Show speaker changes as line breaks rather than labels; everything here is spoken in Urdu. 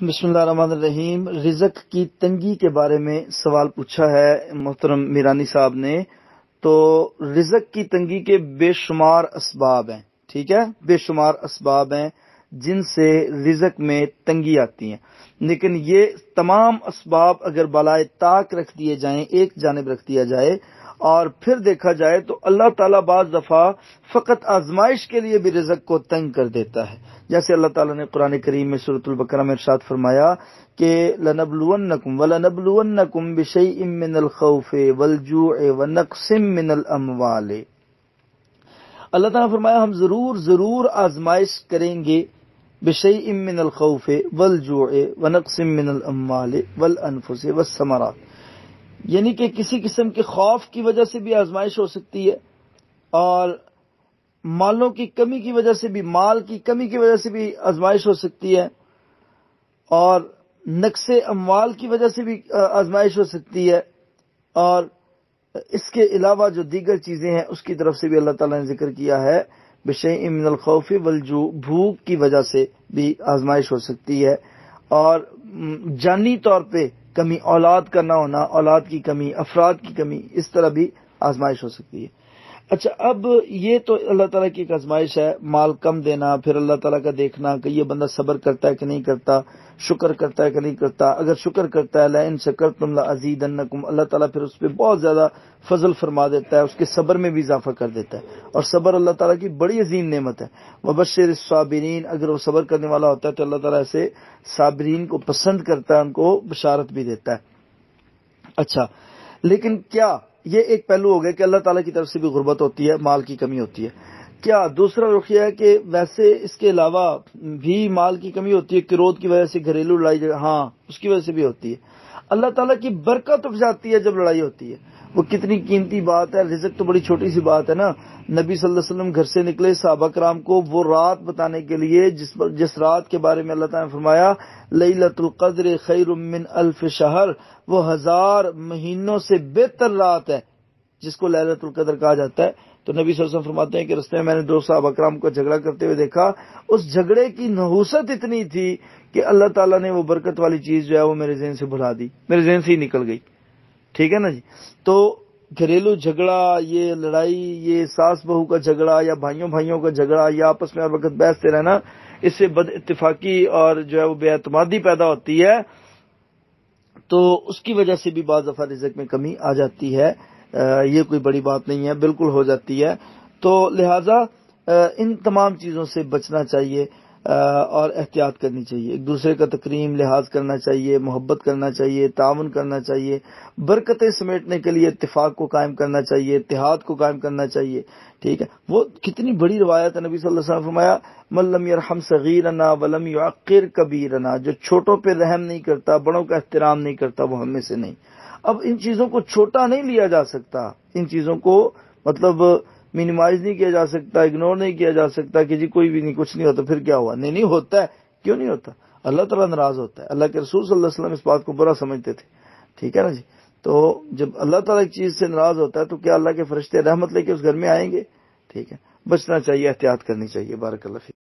بسم اللہ الرحمن الرحیم۔ رزق کی تنگی کے بارے میں سوال پوچھا ہے محترم میرانی صاحب نے۔ تو رزق کی تنگی کے بے شمار اسباب ہیں، ٹھیک ہے، بے شمار اسباب ہیں جن سے رزق میں تنگی آتی ہے، لیکن یہ تمام اسباب اگر بالائے طاق رکھ دیے جائیں، ایک جانب رکھ دیا جائے اور پھر دیکھا جائے تو اللہ تعالیٰ بعض دفعہ فقط آزمائش کے لیے بھی رزق کو تنگ کر دیتا ہے۔ جیسے اللہ تعالیٰ نے قرآن کریم میں سورۃ البقرہ میں ارشاد فرمایا کہ لَنَبْلُوَنَّكُمْ وَلَنَبْلُوَنَّكُمْ بِشَيْءٍ مِّنَ الْخَوْفِ وَالْجُوعِ وَنَقْصٍ مِّنَ الْأَمْوَالِ۔ اللہ تعالیٰ نے فرمایا ہم ضرور آزمائش کریں گے، بِشَيْءٍ مِّنَ الْخَوْفِ وَالْجُوعِ وَنَقْصٍ مِّنَ الْأَمْوَالِ وَالْأَنفُسِ وَالثَّمَرَاتِ، یعنی کہ کسی قسم کے خوف کی وجہ سے بھی آزمائش ہو سکتی ہے، اور مالوں کی کمی کی وجہ سے بھی، مال کی کمی کی وجہ سے بھی آزمائش ہو سکتی ہے، اور نقص اموال کی وجہ سے بھی آزمائش ہو سکتی ہے، اور اس کے علاوہ جو دیگر چیزیں ہیں اس کی طرف سے بھی اللہ تعالیٰ نے ذکر کیا ہے، بشیء من الخوف والجوع، بھوک کی وجہ سے بھی آزمائش ہو سکتی ہے، اور جانی طور پہ کمی، اولاد کا نہ ہونا، اولاد کی کمی، افراد کی کمی، اس طرح بھی آزمائش ہو سکتی ہے۔ اچھا، اب یہ تو اللہ تعالیٰ کی ایک آزمائش ہے، مال کم دینا، پھر اللہ تعالیٰ کا دیکھنا کہ یہ بندہ صبر کرتا ہے کہ نہیں کرتا، شکر کرتا ہے کہ نہیں کرتا۔ اگر شکر کرتا ہے لَإِن شَكَرْتُمْ لَأَزِيدَنَّكُمْ، اللہ تعالیٰ پھر اس پہ بہت زیادہ فضل فرما دیتا ہے، اس کے صبر میں بھی اضافہ کر دیتا ہے، اور صبر اللہ تعالیٰ کی بڑی عظیم نعمت ہے۔ وَبَشِّرِ الصَّابِرِينَ، اگر وہ صبر کرنے والا ہوتا ہے تو اللہ تعالیٰ ایسے صابرین کو پسند کرتا ہے، ان کو بشارت بھی دیتا ہے۔ اچھا، لیکن کیا یہ ایک پہلو ہو گیا کہ اللہ تعالیٰ کی طرف سے بھی غربت ہوتی ہے، مال کی کمی ہوتی ہے؟ کیا دوسرا رخ یہ ہے کہ ویسے اس کے علاوہ بھی مال کی کمی ہوتی ہے، کرودھ کی وجہ سے، گھریلو لڑائی، ہاں اس کی وجہ سے بھی ہوتی ہے۔ اللہ تعالیٰ کی برکت اٹھ جاتی ہے جب لڑائی ہوتی ہے، وہ کتنی قیمتی بات ہے۔ رزق تو بڑی چھوٹی سی بات ہے نا۔ نبی صلی اللہ علیہ وسلم گھر سے نکلے صحابہ کرام کو وہ رات بتانے کے لیے جس رات کے بارے میں اللہ تعالیٰ نے فرمایا لیلۃ القدر خیر من الف شہر، وہ 1000 مہینوں سے بہتر رات ہے جس کو لیلۃ القدر کہا جاتا ہے۔ تو نبی صلی اللہ علیہ وسلم فرماتے ہیں کہ رستے میں نے 2 صحابہ کرام کو جھگڑا کرتے ہوئے دیکھا، اس جھگڑے کی نحوست اتنی تھی کہ اللہ تعالیٰ نے وہ برکت والی چیز جو ہے وہ میرے ذہن سے بھلا دی، میرے ذہن سے ہی نکل گئی، ٹھیک ہے نا جی۔ تو گھریلو جھگڑا، یہ لڑائی، یہ ساس بہو کا جھگڑا یا بھائیوں کا جھگڑا یا آپس میں ہر وقت بحثتے رہنا، اس سے بد اتفاقی اور جو ہے وہ بے اعتمادی پیدا ہوتی ہے، تو اس کی وجہ سے بھی بعض دفعہ رزق میں کمی آ جاتی ہے۔ یہ کوئی بڑی بات نہیں ہے، بالکل ہو جاتی ہے۔ تو لہٰذا ان تمام چیزوں سے بچنا چاہیے اور احتیاط کرنی چاہیے، ایک دوسرے کا تکریم لحاظ کرنا چاہیے، محبت کرنا چاہیے، تعاون کرنا چاہیے، برکتیں سمیٹنے کے لیے اتفاق کو قائم کرنا چاہیے، اتحاد کو قائم کرنا چاہیے، ٹھیک ہے۔ وہ کتنی بڑی روایت ہے، نبی صلی اللہ علیہ وسلم نے فرمایا من لم یرحم صغیرنا ولم یعقر کبیرنا، جو چھوٹوں پہ رحم نہیں کرتا، بڑوں کا احترام نہیں کرتا، وہ ہم میں سے نہیں۔ اب ان چیزوں کو چھوٹا نہیں لیا جا سکتا، ان چیزوں کو مطلب مینیمائز نہیں کیا جا سکتا، اگنور نہیں کیا جا سکتا کہ جی کوئی بھی نہیں، کچھ نہیں ہوتا، پھر کیا ہوا؟ نہیں ہوتا ہے، کیوں نہیں ہوتا؟ اللہ تعالیٰ ناراض ہوتا ہے، اللہ کے رسول صلی اللہ علیہ وسلم اس بات کو برا سمجھتے تھے، ٹھیک ہے نا جی۔ تو جب اللہ تعالیٰ ایک چیز سے ناراض ہوتا ہے تو کیا اللہ کے فرشتے رحمت لے کے اس گھر میں آئیں گے؟ ٹھیک ہے، بچنا چاہیے، احتیاط کرنی چاہیے۔ بارک اللہ فیک۔